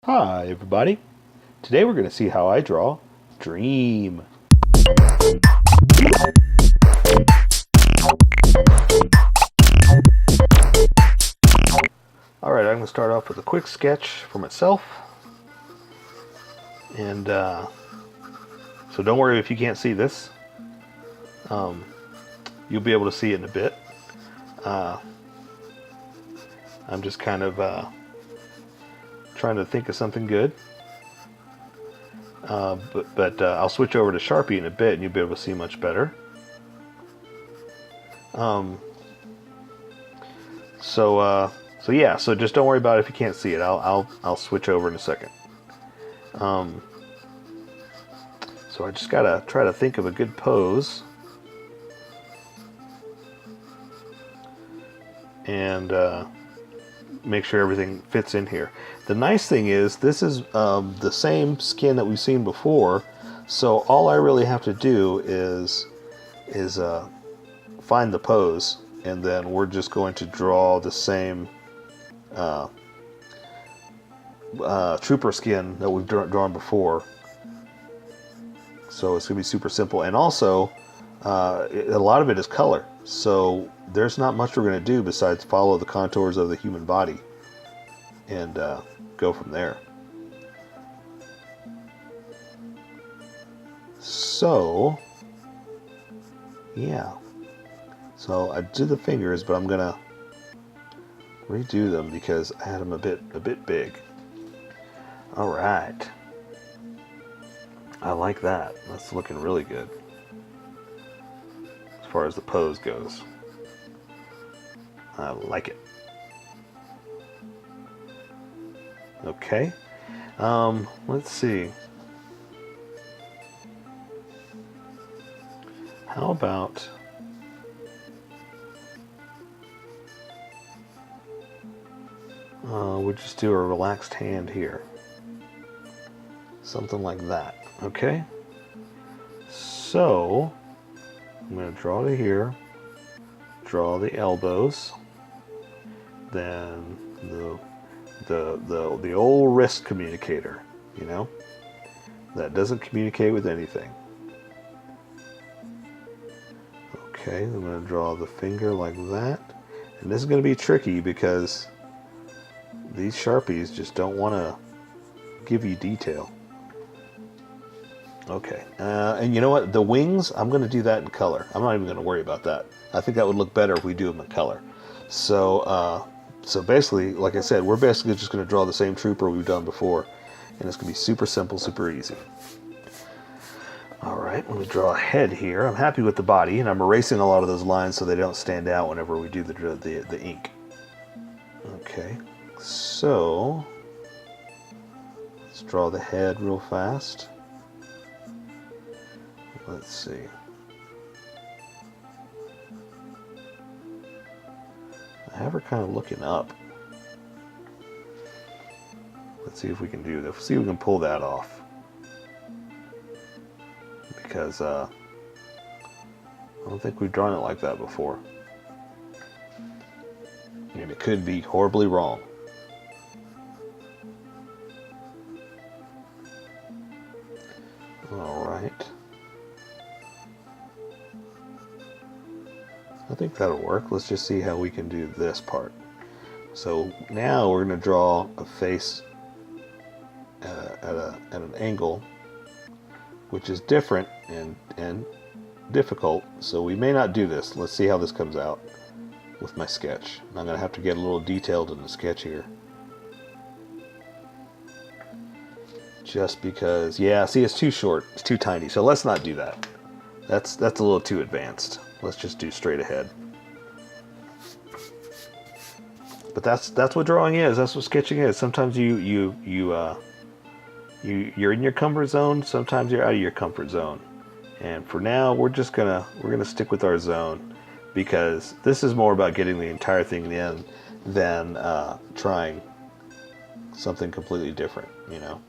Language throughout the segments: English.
Hi everybody. Today we're going to see how I draw Dream. Alright, I'm going to start off with a quick sketch for myself. And so don't worry if you can't see this. You'll be able to see it in a bit. I'm just kind of trying to think of something good. But I'll switch over to Sharpie in a bit and you'll be able to see much better. So just don't worry about it if you can't see it. I'll switch over in a second. So I just gotta try to think of a good pose. And make sure everything fits in here. The nice thing is this is the same skin that we've seen before, so all I really have to do is find the pose, and then we're just going to draw the same trooper skin that we've drawn before. So it's gonna be super simple, and also a lot of it is color, so there's not much we're going to do besides follow the contours of the human body and go from there. So yeah, so I did the fingers, but I'm gonna redo them because I had them a bit big. All right, I like that. That's looking really good as far as the pose goes. I like it. Okay. Let's see. How about we'll just do a relaxed hand here. Something like that. Okay. So I'm going to draw to here. Draw the elbows. Then the old wrist communicator, you know, that doesn't communicate with anything. Okay, I'm going to draw the finger like that, and this is going to be tricky because these Sharpies just don't want to give you detail. Okay, and you know what? The wings, I'm going to do that in color. I'm not even going to worry about that. I think that would look better if we do them in color. So basically, like I said, we're basically just going to draw the same trooper we've done before, and it's going to be super simple, super easy. All right, let me draw a head here. I'm happy with the body, and I'm erasing a lot of those lines so they don't stand out whenever we do the ink. Okay, so let's draw the head real fast. Let's see. I have her kind of looking up. Let's see if we can do this. See if we can pull that off. Because I don't think we've drawn it like that before. And it could be horribly wrong. Alright. I think that'll work. Let's just see how we can do this part. So now we're going to draw a face at an angle, which is different and difficult. So we may not do this. Let's see how this comes out with my sketch. I'm going to have to get a little detailed in the sketch here. Just because, yeah, see, it's too short. It's too tiny. So let's not do that. That's a little too advanced. Let's just do straight ahead. But that's what drawing is. That's what sketching is. Sometimes you're in your comfort zone. Sometimes you're out of your comfort zone. And for now, we're gonna stick with our zone because this is more about getting the entire thing in than trying something completely different. You know.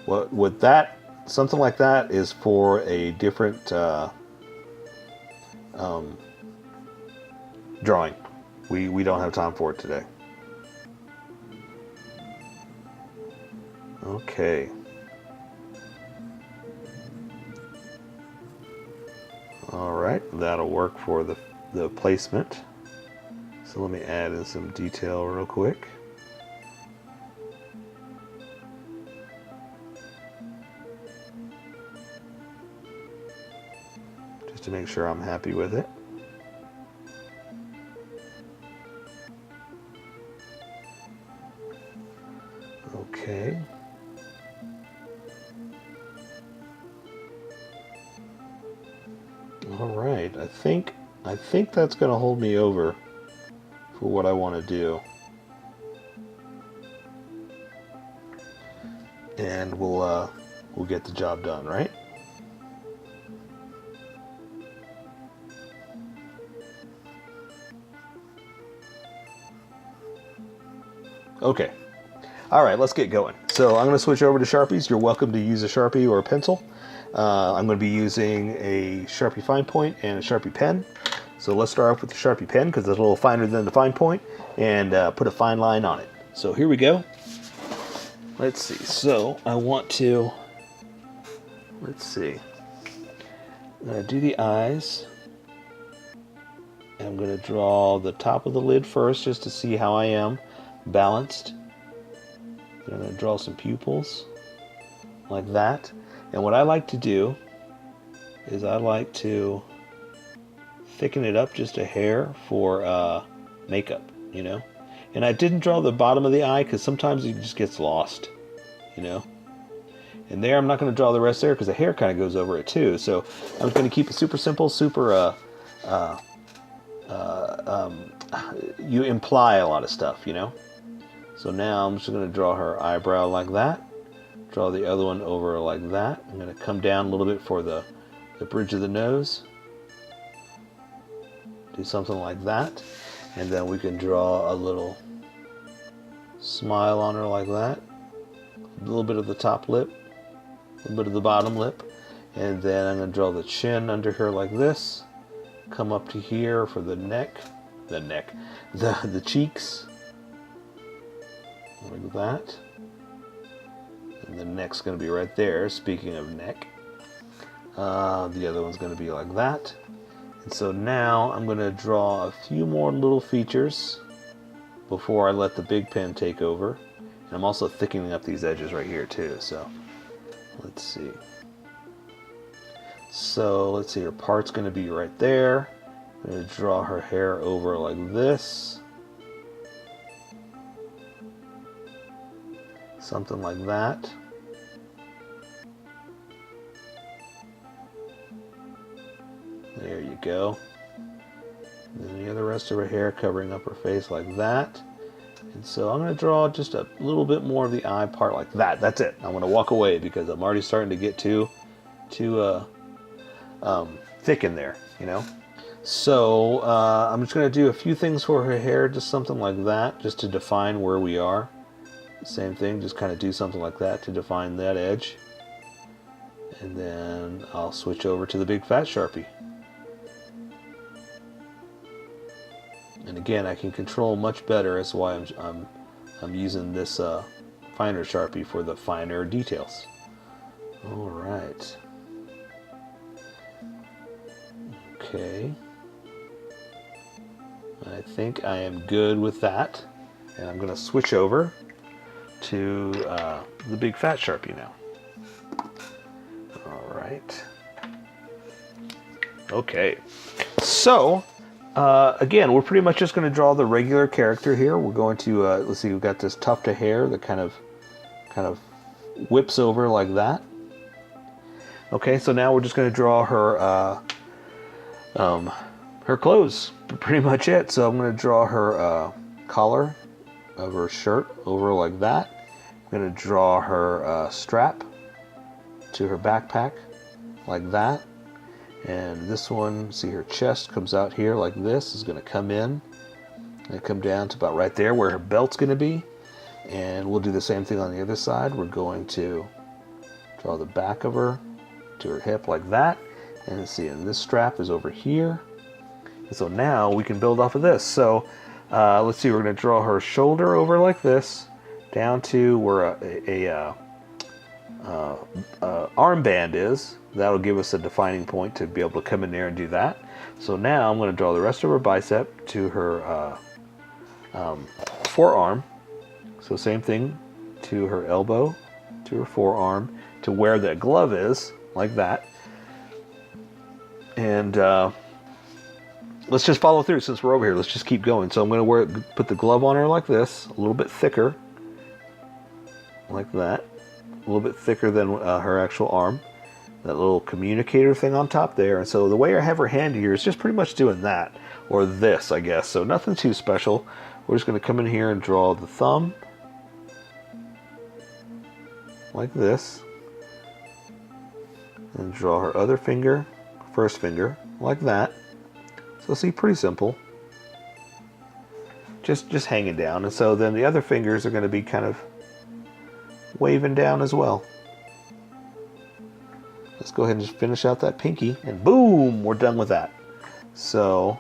What that. Something like that is for a different drawing. We don't have time for it today. Okay. All right, that'll work for the placement. So let me add in some detail real quick. Just to make sure I'm happy with it. Okay. All right. I think that's going to hold me over for what I want to do. And we'll get the job done, right? Okay. All right, let's get going. So I'm going to switch over to Sharpies. You're welcome to use a Sharpie or a pencil. I'm going to be using a Sharpie fine point and a Sharpie pen. So let's start off with the Sharpie pen because it's a little finer than the fine point, and put a fine line on it. So here we go. Let's see. So I want to, let's see. I'm going to do the eyes. I'm going to draw the top of the lid first just to see how I am balanced. I'm going to draw some pupils like that. And what I like to do is I like to thicken it up just a hair for makeup, you know. And I didn't draw the bottom of the eye because sometimes it just gets lost, you know. And there I'm not going to draw the rest there because the hair kind of goes over it too. So I'm just going to keep it super simple, super, you imply a lot of stuff, you know. So now I'm just going to draw her eyebrow like that. Draw the other one over like that. I'm going to come down a little bit for the bridge of the nose. Do something like that. And then we can draw a little smile on her like that. A little bit of the top lip. A little bit of the bottom lip. And then I'm going to draw the chin under her like this. Come up to here for the neck. The cheeks. Like that. And the neck's going to be right there, speaking of neck. The other one's going to be like that. And so now I'm going to draw a few more little features before I let the big pen take over. And I'm also thickening up these edges right here too. So let's see. So let's see, her part's going to be right there. I'm going to draw her hair over like this. Something like that. There you go. And then you have the rest of her hair covering up her face like that. And so I'm going to draw just a little bit more of the eye part like that. That's it. I'm going to walk away because I'm already starting to get too thick in there, you know. So I'm just going to do a few things for her hair, just something like that, just to define where we are. Same thing, just kind of do something like that to define that edge. And then I'll switch over to the big fat Sharpie. And again, I can control much better. That's why I'm using this finer Sharpie for the finer details. All right. Okay. I think I am good with that. And I'm going to switch over to the big fat Sharpie now. All right. Okay. So, again, we're pretty much just going to draw the regular character here. We're going to, let's see, we've got this tuft of hair that kind of whips over like that. Okay, so now we're just going to draw her, her clothes. Pretty much it. So I'm going to draw her collar of her shirt over like that. I'm going to draw her strap to her backpack like that. And this one, see her chest comes out here like this, is going to come in and come down to about right there where her belt's going to be. And we'll do the same thing on the other side. We're going to draw the back of her to her hip like that. And see, and this strap is over here. And so now we can build off of this. So let's see, we're going to draw her shoulder over like this, down to where armband is. That'll give us a defining point to be able to come in there and do that. So now I'm going to draw the rest of her bicep to her forearm. So same thing to her elbow, to her forearm, to where that glove is, like that. And let's just follow through since we're over here. Let's just keep going. So I'm going to put the glove on her like this, a little bit thicker, like that. A little bit thicker than her actual arm. That little communicator thing on top there. And so the way I have her hand here is just pretty much doing that. Or this, I guess. So nothing too special. We're just going to come in here and draw the thumb. Like this. And draw her other finger, first finger, like that. So see, pretty simple. Just hanging down. And so then the other fingers are going to be kind of waving down as well. Let's go ahead and just finish out that pinky, and boom, we're done with that. So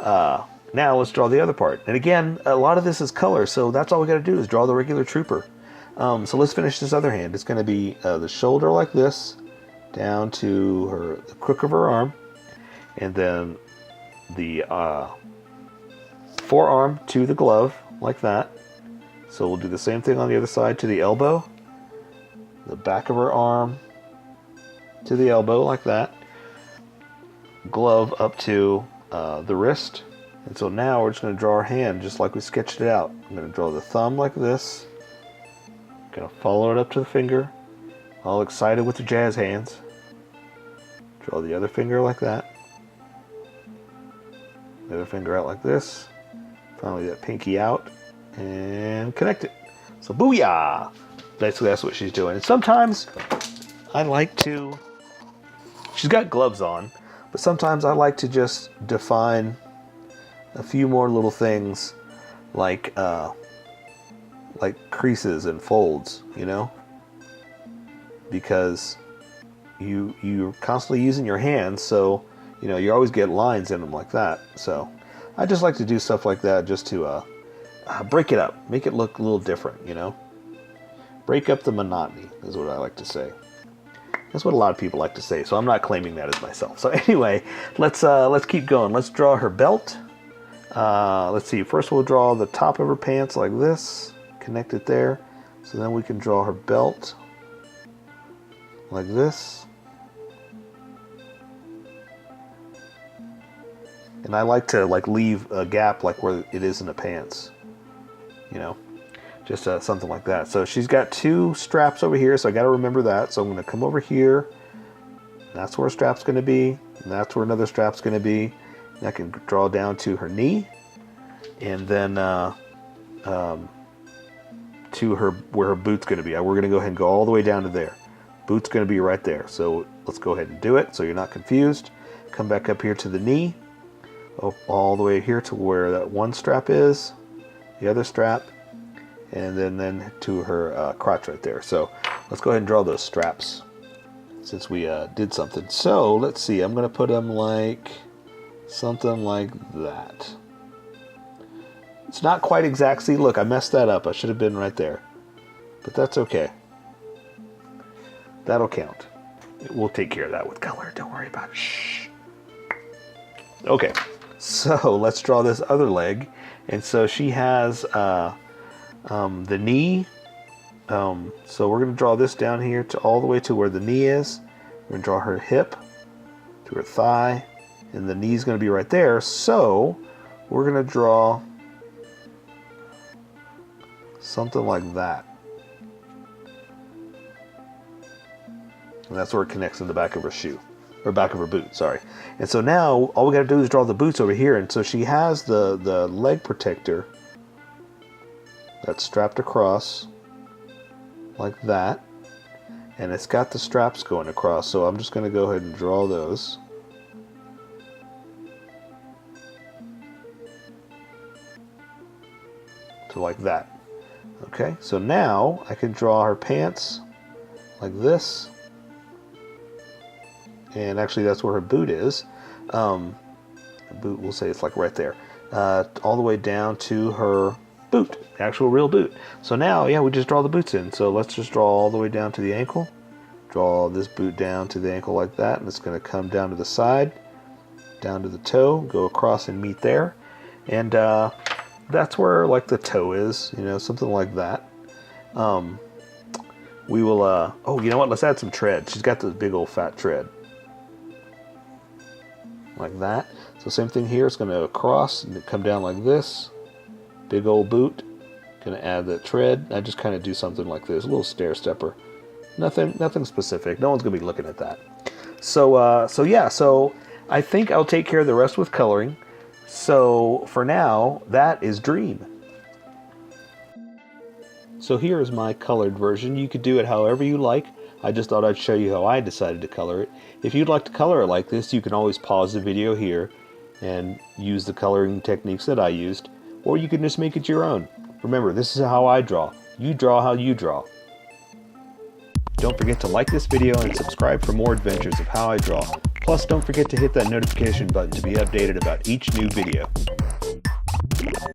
now let's draw the other part. And again, a lot of this is color, so that's all we got to do is draw the regular trooper. So let's finish this other hand. It's going to be the shoulder like this, down to the crook of her arm, and then the forearm to the glove like that. So we'll do the same thing on the other side to the elbow, the back of her arm to the elbow like that, glove up to the wrist. And so now we're just going to draw our hand just like we sketched it out. I'm going to draw the thumb like this, going to follow it up to the finger, all excited with the jazz hands. Draw the other finger like that, the other finger out like this, finally that pinky out, and connect it. So booyah! Basically that's what she's doing. And sometimes I like to, she's got gloves on, but sometimes I like to just define a few more little things like creases and folds, you know, because you're constantly using your hands, so you know you always get lines in them like that. So I just like to do stuff like that just to break it up, make it look a little different, you know, break up the monotony is what I like to say. That's what a lot of people like to say, so I'm not claiming that as myself. So anyway, let's keep going. Let's draw her belt. Let's see. First, we'll draw the top of her pants like this, connect it there. So then we can draw her belt like this. And I like to leave a gap like where it is in the pants, you know. Just something like that. So she's got two straps over here, so I got to remember that. So I'm going to come over here. That's where a strap's going to be. And that's where another strap's going to be. And I can draw down to her knee. And then to her where her boot's going to be. We're going to go ahead and go all the way down to there. Boot's going to be right there. So let's go ahead and do it so you're not confused. Come back up here to the knee. All the way here to where that one strap is. The other strap. And then to her crotch right there. So let's go ahead and draw those straps since we did something. So let's see. I'm going to put them like something like that. It's not quite exact. See, look, I messed that up. I should have been right there. But that's okay. That'll count. We'll take care of that with color. Don't worry about it. Shh. Okay. So let's draw this other leg. And so she has the knee. So we're going to draw this down here to all the way to where the knee is. We're going to draw her hip to her thigh, and the knee's going to be right there. So we're going to draw something like that. And that's where it connects in the back of her shoe, or back of her boot, sorry. And so now all we got to do is draw the boots over here. And so she has the leg protector that's strapped across like that, and it's got the straps going across, so I'm just going to go ahead and draw those. To like that. Okay, so now I can draw her pants like this, and actually that's where her boot is. Boot, we'll say it's like right there, all the way down to her boot. actual real boot. So now, yeah, we just draw the boots in. So let's just draw all the way down to the ankle. Draw this boot down to the ankle like that, and it's going to come down to the side, down to the toe, go across and meet there. And that's where like the toe is, you know, something like that. We will, oh, you know what? Let's add some tread. She's got this big old fat tread. Like that. So same thing here. It's going to cross and come down like this. Big old boot. Going to add the tread. I just kind of do something like this. A little stair stepper. Nothing specific. No one's going to be looking at that. So, yeah. So I think I'll take care of the rest with coloring. So for now, that is Dream. So here is my colored version. You could do it however you like. I just thought I'd show you how I decided to color it. If you'd like to color it like this, you can always pause the video here and use the coloring techniques that I used, or you can just make it your own. Remember, this is how I draw. You draw how you draw. Don't forget to like this video and subscribe for more adventures of how I draw. Plus, don't forget to hit that notification button to be updated about each new video.